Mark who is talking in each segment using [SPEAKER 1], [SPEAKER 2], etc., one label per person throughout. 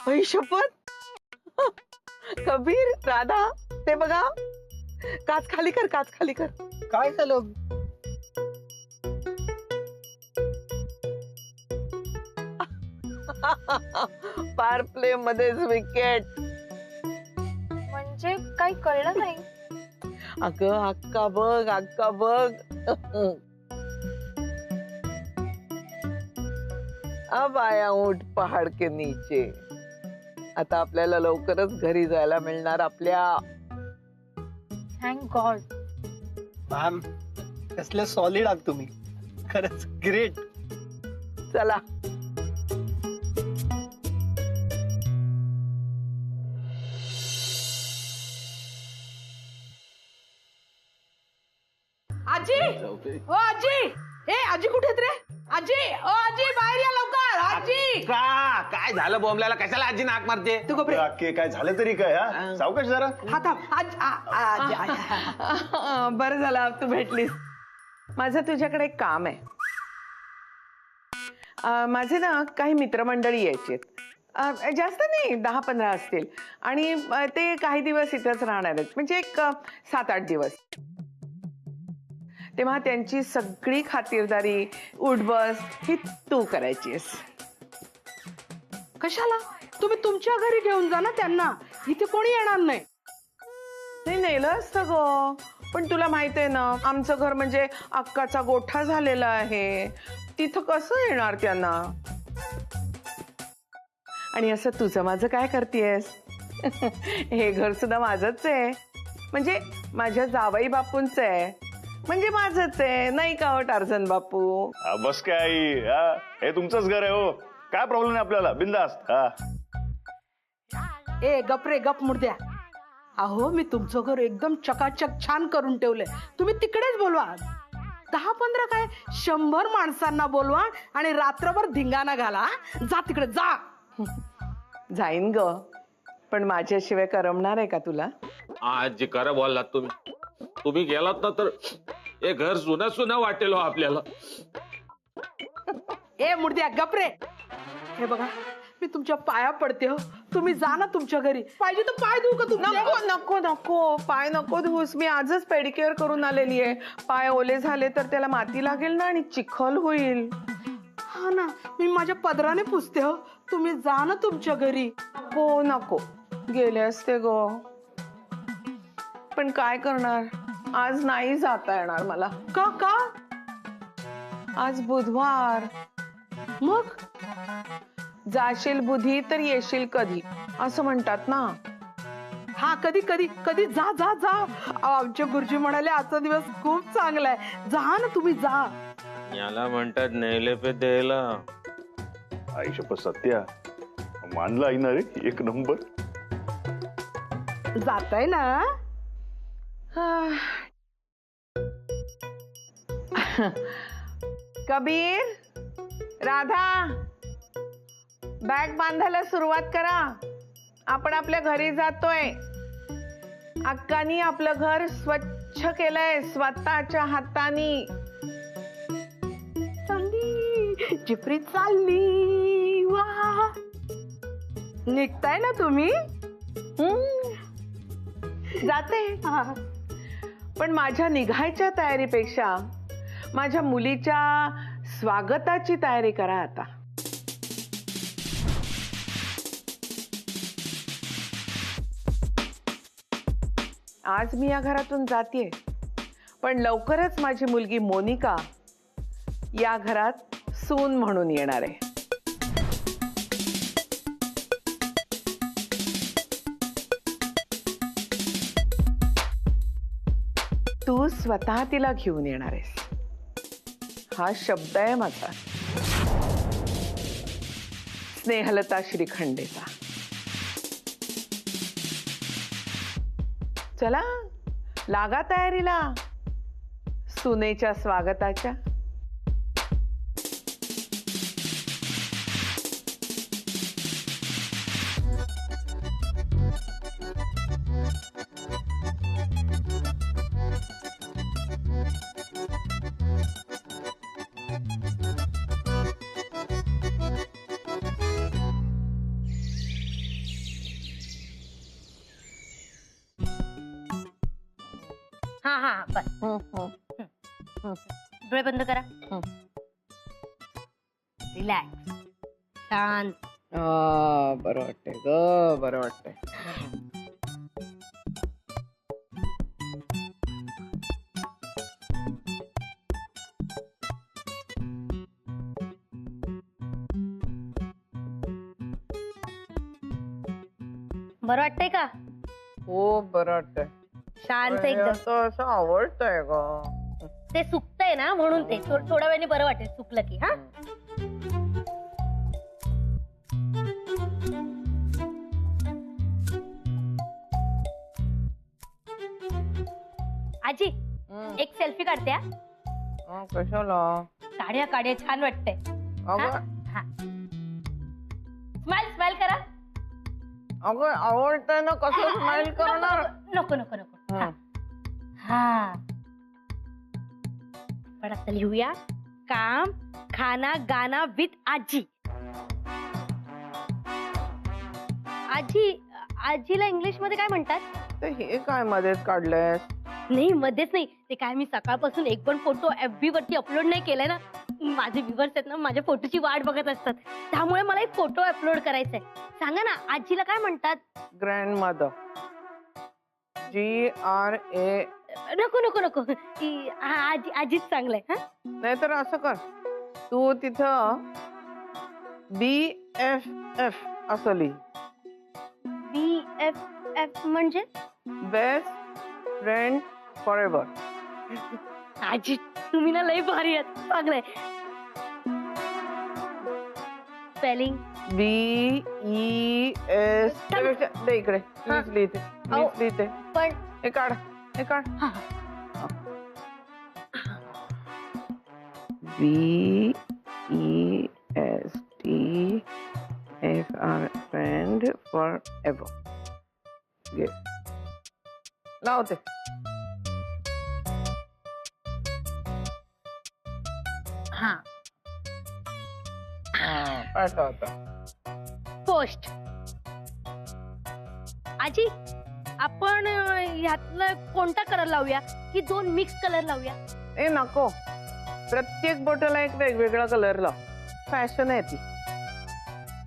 [SPEAKER 1] आई शपथ. कबीर, राधा, ते बघा. काच खाली कर, काच खाली कर.
[SPEAKER 2] काय झालं?
[SPEAKER 1] पार प्ले मध्येच विकेट.
[SPEAKER 3] म्हणजे काही कळलं नाही.
[SPEAKER 1] अगं अक्का बघ, अक्का बघ. अब आया ऊंट पहाड के नीचे. आता आपल्याला लवकरच घरी जायला मिळणार आपल्या.
[SPEAKER 3] Thank God.
[SPEAKER 2] मॅम, कसले सॉलिड आहात तुम्ही. खरंच ग्रेट.
[SPEAKER 1] चला.
[SPEAKER 4] आजी, ओ आजी, ए आजी कुठे आहेत रे? आजी, ओ आजी, बाहेर या लवकर. आजी,
[SPEAKER 5] का काय झालं बोंबल्याला? कशाला आजी नाक मारते?
[SPEAKER 4] तू गप्रे.
[SPEAKER 6] अक्के काय झालं तरी काय? हा सावकाश जरा.
[SPEAKER 4] हा थांब. आजी,
[SPEAKER 1] बरं झालं तू भेटलीस. माझं तुझ्याकडे एक काम आहे. माझे ना काही मित्रमंडळी यायचे. जास्त नाही, 10-15 असतील. आणि ते काही दिवस इथंच राहणार आहेत. म्हणजे एक 7-8 दिवस. तेव्हा त्यांची सगळी खातिरदारी, उठबस ही तू करायचीस.
[SPEAKER 4] कशाला? तुम्ही तुमच्या घरी घेऊन जा ना त्यांना. इथे कोणी येणार नाही.
[SPEAKER 1] नाही नेलं असतं ग, पण तुला माहित आहे ना आमचं घर म्हणजे अक्काचा गोठा झालेला आहे. तिथं कसं येणार त्यांना? आणि असं तुझं माझं काय करतेस? हे घर सुद्धा माझंच आहे. म्हणजे माझ्या जावई बापूंच आहे. म्हणजे माझंच आहे, नाही का हो टार्झन बापू?
[SPEAKER 6] बस काय आई, हा हे तुमचंच घर आहे हो. काय प्रॉब्लेम नाही आपल्याला, बिंदास्त. हा
[SPEAKER 4] ए गपरे, गप मुर्द्या. अहो मी तुमचं घर एकदम चकाचक छान करून ठेवलंय. तुम्ही तिकडेच बोलवा. 10-15 काय 100 माणसांना बोलवा आणि रात्रभर धिंगाणा घाला. जा तिकडे जा.
[SPEAKER 1] जाईन ग, पण माझ्याशिवाय करमणार आहे का तुला?
[SPEAKER 5] आजी खरं बोललात तुम्ही. तुम्ही गेलात ना तर हे घर सुना सुना वाटेल हो आपल्याला.
[SPEAKER 4] ए मुर्द्या गपरे. हे बघा मी तुमच्या पाया पडते हो. तुम्ही जा ना तुमच्या घरी. पाहिजे तर पाय धुऊ का तुमचे?
[SPEAKER 1] नको नको नको, पाय नको धुस. मी आजच पेडिक्युअर करून आलेली आहे. पाय ओले झाले तर त्याला माती लागेल ना आणि चिखल होईल.
[SPEAKER 4] हा ना, मी माझ्या पदराने पुसते हो. तुम्ही जा ना तुमच्या घरी.
[SPEAKER 1] नको नको, गेले असते ग, पण काय करणार, आज नाही जाता येणार मला.
[SPEAKER 4] का का?
[SPEAKER 1] आज बुधवार.
[SPEAKER 4] मग
[SPEAKER 1] जाशील बुधी तर येशील कधी, असं म्हणतात ना.
[SPEAKER 4] हा कधी कधी कधी जा जा जा. आमचे गुरुजी म्हणाले आजचा दिवस खूप चांगला आहे. जा ना तुम्ही जा.
[SPEAKER 5] याला म्हणतात नेले पे द्यायला.
[SPEAKER 6] आई शपथ सत्या, मानला आई ना रे, एक नंबर.
[SPEAKER 4] जाताय ना?
[SPEAKER 1] कबीर, राधा, बॅग बांधायला सुरुवात करा. आपण आपल्या घरी जातोय. अक्कानी आपलं घर स्वच्छ केलंय स्वतःच्या हातानी.
[SPEAKER 4] चालली चिपरी चालली. वा, निघताय ना तुम्ही?
[SPEAKER 1] जाते. पण माझ्या निघायच्या तयारीपेक्षा माझ्या मुलीच्या स्वागताची तयारी करा आता. आज मी या घरातून जातेय, पण लवकरच माझी मुलगी मोनिका या घरात सून म्हणून येणार आहे. तू स्वतः तिला घेऊन येणार आहेस, हा शब्द आहे माझा. स्नेहलता श्रीखंडेचा. चला लागा तयारीला सुनेच्या स्वागताच्या.
[SPEAKER 7] हा हा बस. डोळे बंद करा. रिलॅक्स. शांत.
[SPEAKER 1] बरं वाटतंय ग, बरं वाटतंय.
[SPEAKER 7] बरं वाटतंय का?
[SPEAKER 1] हो बरं वाटतंय.
[SPEAKER 7] शांत एकदम.
[SPEAKER 1] असं आवडतंय ग.
[SPEAKER 7] ते सुकतंय ना म्हणून ते थोड्या वेळाने बरं वाटेल सुकलं की. हा आजी एक सेल्फी काढते.
[SPEAKER 1] कशाला?
[SPEAKER 7] काढ्या काढ्या छान वाटतंय. स्माइल स्माइल करा.
[SPEAKER 1] अगं आवडतंय ना, कसं स्माइल करणार?
[SPEAKER 7] नको नको नको. हा पण आता लिहूया काम खाना गाना विथ आजी. आजी आजीला इंग्लिश मध्ये काय म्हणतात?
[SPEAKER 1] तर हे काय मध्येच काढलंय?
[SPEAKER 7] नाही मध्येच नाही, ते काय मी सकाळपासून एक पण फोटो FB वरती अपलोड नाही केलाय ना. माझे व्ह्युअर्स आहेत ना माझ्या फोटोची वाट बघत असतात, त्यामुळे मला एक फोटो अपलोड करायचा आहे. सांगा ना आजीला काय म्हणतात?
[SPEAKER 1] Grand mother. GRA.
[SPEAKER 7] नको नको नको. आजी आजीच चांगलंय. हा
[SPEAKER 1] नाहीतर असं कर, तू तिथं BFF असं लिही.
[SPEAKER 7] BFF म्हणजे?
[SPEAKER 1] Best friend for ever.
[SPEAKER 7] आजी तुम्ही ना लई भारी आहेत. चांगलंय. स्पेलिंग?
[SPEAKER 1] BES. दे इकडे. मीच लिहिते, मीच लिहिते.
[SPEAKER 7] पण
[SPEAKER 1] हे काढ, हे काढ. BESTFR friend for ever. लावते.
[SPEAKER 7] हा
[SPEAKER 1] पाठव आता.
[SPEAKER 7] पोस्ट. आजी आपण ह्यातलं कोणता कलर लावूया की दोन मिक्स कलर लावूया?
[SPEAKER 1] ए नको, प्रत्येक बोटाला एक वेगवेगळा कलर लाव. फॅशन आहे ती,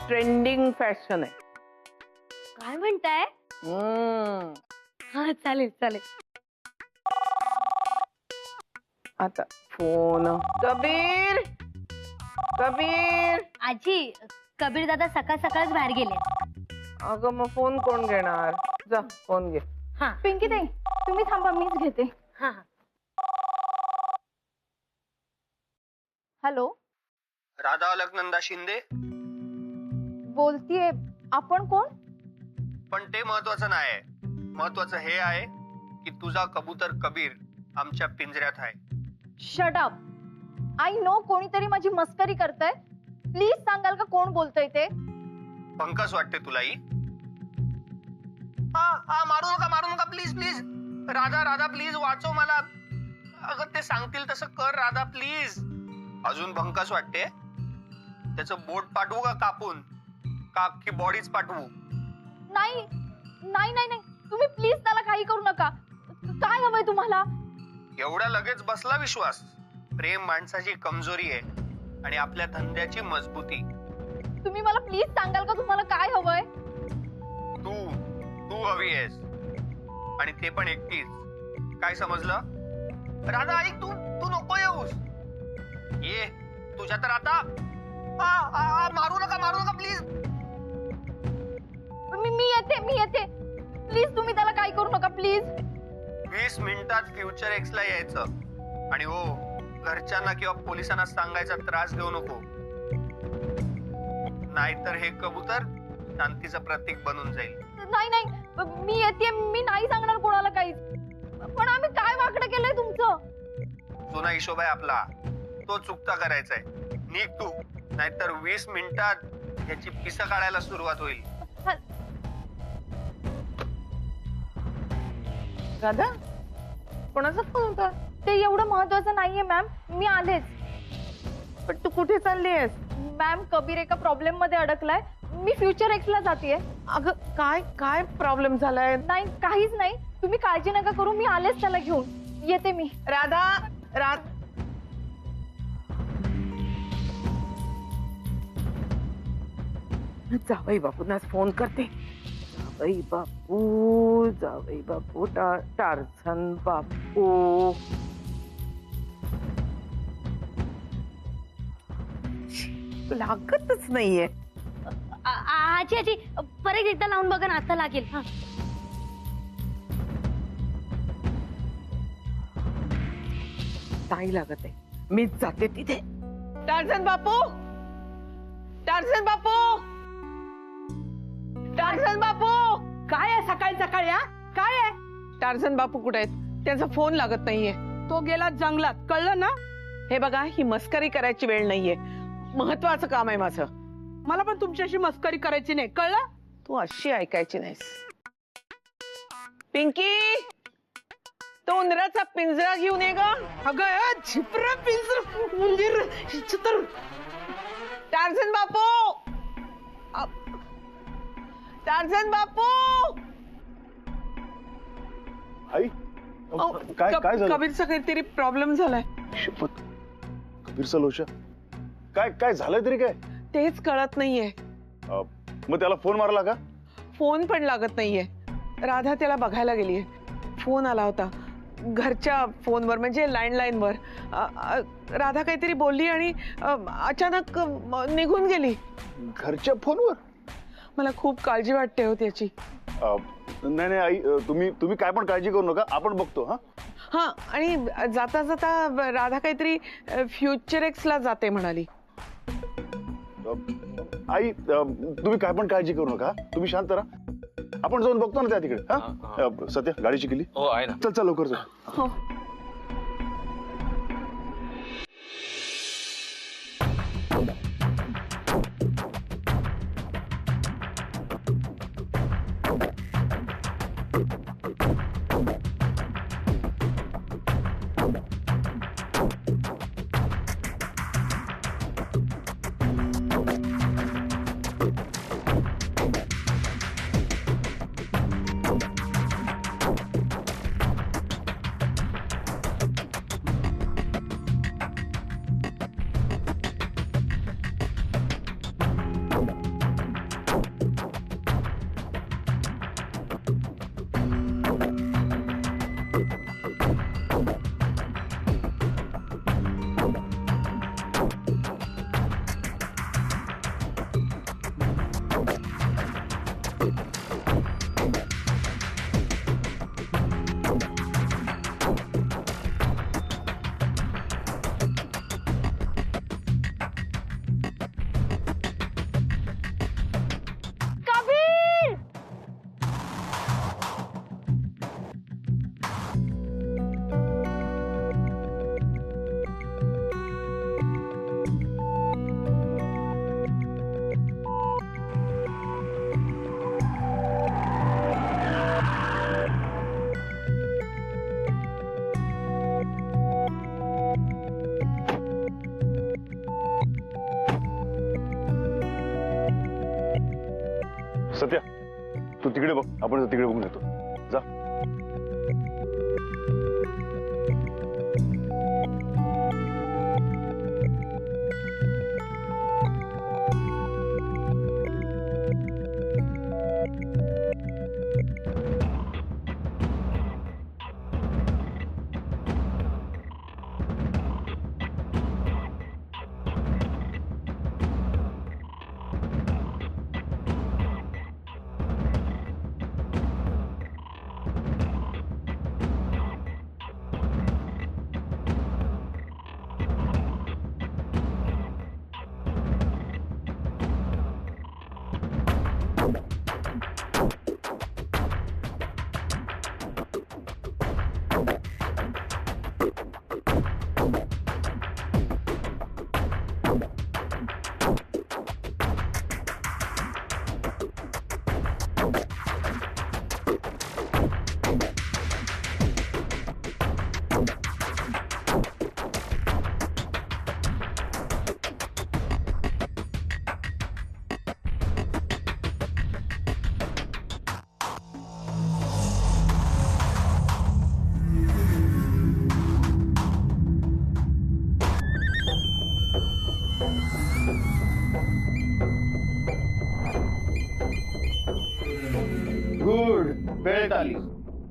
[SPEAKER 1] ट्रेंडिंग फॅशन आहे.
[SPEAKER 7] काय म्हणताय? हा चालेल चालेल.
[SPEAKER 1] आता फोन. कबीर, कबीर.
[SPEAKER 7] आजी कबीर दादा सकाळ सकाळच बाहेर गेले.
[SPEAKER 1] अगं मग फोन कोण घेणार? जा फोन घे.
[SPEAKER 7] हा
[SPEAKER 3] पिंकी ताई तुम्ही थांबा, मीच घेते.
[SPEAKER 7] हा
[SPEAKER 3] हॅलो,
[SPEAKER 2] राधा अलकनंदा शिंदे.
[SPEAKER 3] बोलतीये. आपण कोण?
[SPEAKER 2] पण ते महत्वाचं नाही. महत्वाचं हे आहे की तुझा कबूतर कबीर आमच्या पिंजऱ्यात आहे.
[SPEAKER 3] Shut up. आय नो कोणीतरी माझी मस्करी करतंय. प्लीज सांगाल का कोण बोलतंय ते?
[SPEAKER 2] पंकज वाटते तुलाही. मारू नका please please. Radha Radha please वाचव मला. अगं ते सांगतील तसं कर राधा प्लीज. अजून पंकज वाटते? त्याचं बोट पाठवू का कापून? का की बॉडीच पाठवू?
[SPEAKER 3] नाही नाही नाही नाही, तुम्ही प्लीज त्याला काही करू नका. काय हवंय तुम्हाला?
[SPEAKER 2] एवढ्या लगेच बसला विश्वास? प्रेम माणसाची कमजोरी आहे आणि आपल्या धंद्याची मजबूती.
[SPEAKER 3] तुम्ही मला प्लीज सांगाल का तुम्हाला काय हवंय?
[SPEAKER 2] तू तू हवी आहेस आणि ते पण एकटीच. काय समजलं? राधा ऐक, तू तू नको येऊस. ये तुझ्या तर आता. मारू नका प्लीज.
[SPEAKER 3] मी येते प्लीज. तुम्ही त्याला काही करू नका प्लीज.
[SPEAKER 2] 20 मिनिटात फ्युचर एक्सला यायचं. आणि हो, घरच्यांना किंवा पोलिसांना सांगायचा त्रास देऊ नको, नाहीतर हे कबूतर शांतीचं प्रतीक बनून जाईल.
[SPEAKER 3] नाही नाही, मी येते. मी नाही सांगणार कोणाला काहीच. पण आम्ही काय वाकडं केलंय तुमचं?
[SPEAKER 2] जुना हिशोब आहे आपला, तो चुकता करायचा आहे. निघ तू, नाहीतर 20 मिनिटात याची पिसं काढायला सुरुवात होईल.
[SPEAKER 1] राधा, कोणाचा फोन होता?
[SPEAKER 3] ते एवढं महत्वाचं नाहीये मॅम. मी आलेच.
[SPEAKER 1] पण तू कुठे चालली आहेस?
[SPEAKER 3] मॅम कबीर एका प्रॉब्लेम मध्ये अडकलाय. मी फ्युचर एक्सला जातेय.
[SPEAKER 1] अगं काय काय प्रॉब्लेम झालाय?
[SPEAKER 3] नाही काहीच नाही, तुम्ही काळजी नका करू. मी आलेच त्याला घेऊन. येते मी.
[SPEAKER 1] राधा जावई बापूंनाच फोन करते. जावई बापू टारझन बापू. लागतच नाहीये.
[SPEAKER 7] आजी आजी परत एकदा लावून बघा ना, आता लागेल. हा
[SPEAKER 1] नाही लागत आहे. मीच जाते तिथे. टारझन बापू, टारझन बापू, टारझन बापू.
[SPEAKER 4] काय आहे सकाळी सकाळी? काय आहे?
[SPEAKER 1] टारझन बापू कुठे आहेत? त्यांचा फोन लागत नाहीये.
[SPEAKER 4] तो गेला जंगलात, कळलं ना?
[SPEAKER 1] हे बघा, ही मस्करी करायची वेळ नाहीये. महत्वाचं काम आहे माझं.
[SPEAKER 4] मला पण तुमच्याशी मस्करी करायची नाही, कळलं?
[SPEAKER 1] तू अशी ऐकायची नाहीस. पिंकी, तो उंदराचा पिंजरा घेऊन ये ग.
[SPEAKER 4] अगं झिपरा पिंजर उंदीर तर.
[SPEAKER 1] टारझन बापू, टारझन बापू.
[SPEAKER 6] आई काय काय झालं?
[SPEAKER 1] कबीरचा काहीतरी प्रॉब्लेम झालाय.
[SPEAKER 6] शपथ, कबीरचा लोचा. काय काय झालंय तरी काय?
[SPEAKER 1] तेच कळत नाहीये.
[SPEAKER 6] मग त्याला फोन मारला का?
[SPEAKER 1] फोन पण लागत नाहीये. राधा त्याला बघायला गेलीये. फोन आला होता घरच्या फोनवर, म्हणजे लँडलाईनवर. राधा काहीतरी बोलली आणि अचानक निघून गेली.
[SPEAKER 6] घरच्या फोनवर?
[SPEAKER 1] मला खूप काळजी वाटते हो त्याची.
[SPEAKER 6] नाही नाही आई, तुम्ही काय पण काळजी करू नका, आपण बघतो.
[SPEAKER 1] हा, आणि जाता जाता राधा काहीतरी फ्युचर एक्सला जाते म्हणाली.
[SPEAKER 6] आई तुम्ही काय पण काळजी करू नका, तुम्ही शांत राहा. आपण जाऊन बघतो ना त्या तिकडे. हा सत्या, गाडीची केली?
[SPEAKER 5] हो आहे ना.
[SPEAKER 6] चल चल लवकर चल.
[SPEAKER 1] हो.
[SPEAKER 6] सत्या, तू तिकडे बघ, आपण तिकडे बघून येतो. जा.
[SPEAKER 2] लेट आलीस.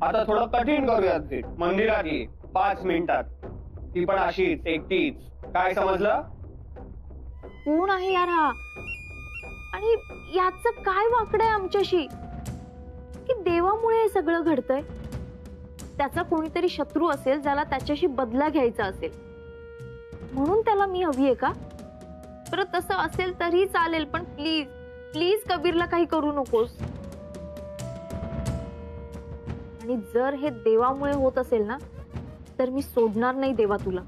[SPEAKER 2] आता थोडं कठीण करूयात भेट. मंदिरात ये 5 मिनिटात. ती पण अशीच एकटीच. काय समजलं?
[SPEAKER 3] कोण आहे यार हा? आणि याचं काय वाकडं आहे आमच्याशी की देवामुळे हे सगळं घडतंय? त्याचा कोणीतरी शत्रू असेल ज्याला त्याच्याशी बदला घ्यायचा असेल म्हणून त्याला मी हवी आहे का? परत तसं असेल तरी चालेल, पण प्लीज प्लीज कबीरला काही करू नकोस. आणि जर हे देवामुळे होत असेल ना तर मी सोडणार नाही देवा तुला.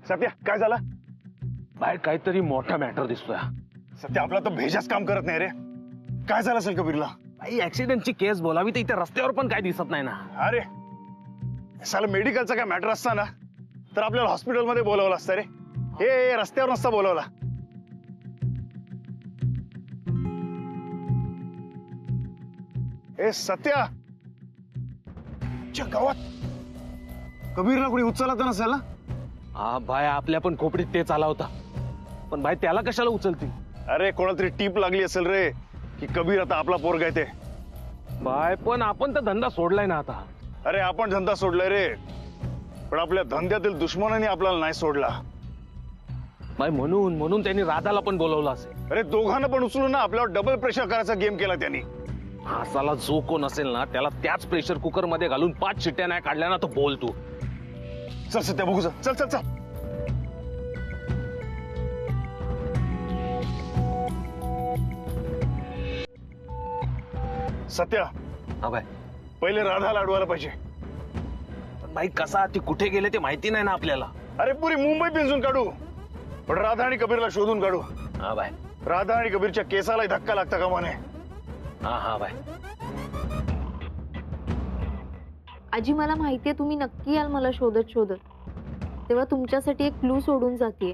[SPEAKER 6] सत्या काय झालं?
[SPEAKER 5] बाहेर काहीतरी मोठा मॅटर दिसतोय.
[SPEAKER 6] सत्या आपला तर भेजाच काम करत नाही रे. काय झालं असेल कबीरला?
[SPEAKER 5] भाई ऍक्सिडेंटची केस बोलावी तर इथे रस्त्यावर पण काय दिसत नाही ना.
[SPEAKER 6] अरे साला मेडिकलचा काय मॅटर असता ना तर आपल्याला हॉस्पिटलमध्ये बोलावलं असतं रे. हे रस्त्यावर नसता बोलावला. ए सत्या, गावात कबीरला कोणी उचलत नसेल ना?
[SPEAKER 5] हा बाय, आपल्या पण खोपडीत तेच आला होता. पण बाय त्याला कशाला उचलतील?
[SPEAKER 6] अरे कोणाला तरी टीप लागली असेल रे की कबीर आता आपला पोरगा आहे ते.
[SPEAKER 5] बाय पण आपण तर धंदा सोडलाय ना आता.
[SPEAKER 6] अरे आपण धंदा सोडलाय रे, पण आपल्या धंद्यातील दुश्मनाने आपल्याला नाही सोडला.
[SPEAKER 5] बाय म्हणून त्यांनी राधाला पण बोलवलं असेल.
[SPEAKER 6] अरे दोघांना पण उचलून ना आपल्यावर डबल प्रेशर करायचा गेम केला त्यांनी.
[SPEAKER 5] हासाला जो कोण असेल ना त्याला त्याच प्रेशर कुकर मध्ये घालून 5 शिट्ट्या नाही काढल्या ना तर बोल तू.
[SPEAKER 6] चल सत्या बघू चल चल चल. सत्या
[SPEAKER 5] हा बाय.
[SPEAKER 6] पहिले राधाला अडवायला पाहिजे.
[SPEAKER 5] पण बाई कसा ती कुठे गेले ते माहिती नाही ना आपल्याला.
[SPEAKER 6] अरे पुरी मुंबई पिंजून काढू, पण राधा आणि कबीरला शोधून काढू.
[SPEAKER 5] हा बाय.
[SPEAKER 6] राधा आणि कबीरच्या केसाला धक्का लागता का म्हणे.
[SPEAKER 5] हा बाय.
[SPEAKER 3] आजी मला माहितीये तुम्ही नक्की याल मला शोधत शोधत, तेव्हा तुमच्यासाठी एक क्लू सोडून जाते.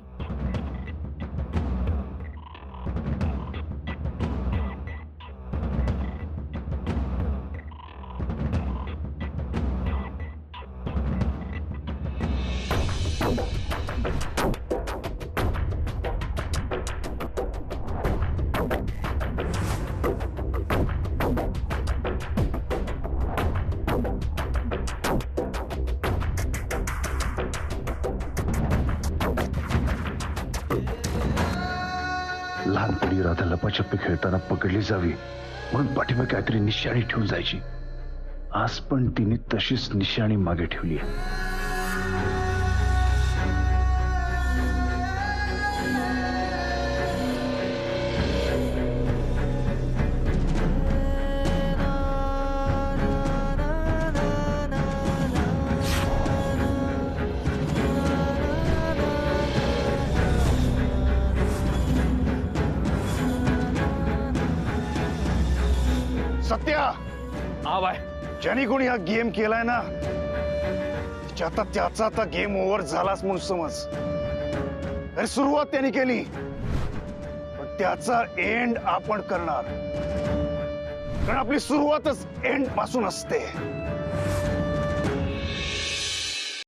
[SPEAKER 8] लहानपणी राधा लपाछपी खेळताना पकडली जावी म्हणून पाठीमागे काहीतरी निशाणी ठेवून जायची. आज पण तिने तशीच निशाणी मागे ठेवली.
[SPEAKER 6] सत्या,
[SPEAKER 5] हा बाय.
[SPEAKER 6] ज्याने कोणी हा गेम केलाय ना आता त्याचा आता गेम ओव्हर झालाच म्हणून समज. अरे सुरुवात त्यांनी केली पण त्याचा एंड आपण करणार, कारण आपली सुरुवातच एंड पासून असते.